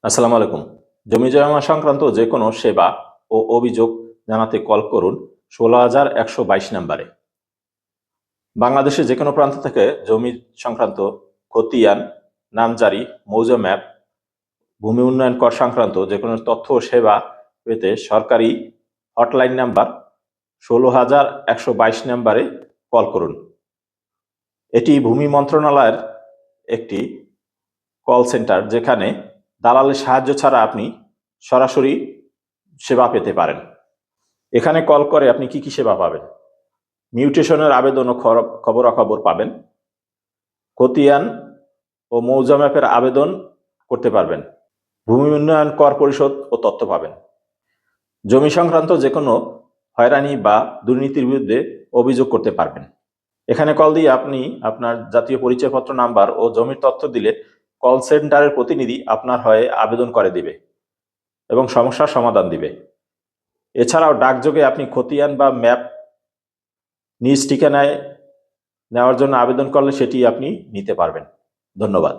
আসসালামু আলাইকুম। জমি জমা সংক্রান্ত যে কোনো সেবা ও অভিযোগ জানাতে কল করুন ১৬,১২২ নম্বরে। বাংলাদেশের যে কোনো প্রান্ত থেকে জমি সংক্রান্ত খতিয়ান, নামজারি, মৌজা ম্যাপ, ভূমি উন্নয়ন কর সংক্রান্ত যে কোনো তথ্য ও সেবা পেতে সরকারি হটলাইন নাম্বার ১৬,১২২ নম্বরে কল করুন। এটি ভূমি মন্ত্রণালয়ের একটি কল সেন্টার, যেখানে দালালের সাহায্য ছাড়া আপনি সরাসরি সেবা পেতে পারেন। এখানে কল করে আপনি কি সেবা পাবেন? মিউটেশনের আবেদন ও খবরাখবর পাবেন। খতিয়ান ও মৌজা ম্যাপের আবেদন করতে পারবেন। ভূমি উন্নয়ন কর পরিশোধ ও তথ্য পাবেন। জমি সংক্রান্ত যে কোনো হয়রানি বা দুর্নীতির বিরুদ্ধে অভিযোগ করতে পারবেন। এখানে কল দিয়ে আপনি আপনার জাতীয় পরিচয়পত্র নাম্বার ও জমির তথ্য দিলে কল সেন্টারের প্রতিনিধি আপনার হয়ে আবেদন করে দিবে এবং সমস্যার সমাধান দিবে। এছাড়াও ডাকযোগে আপনি খতিয়ান বা ম্যাপ নিজ ঠিকানায় নেওয়ার জন্য আবেদন করলে সেটি আপনি নিতে পারবেন। ধন্যবাদ।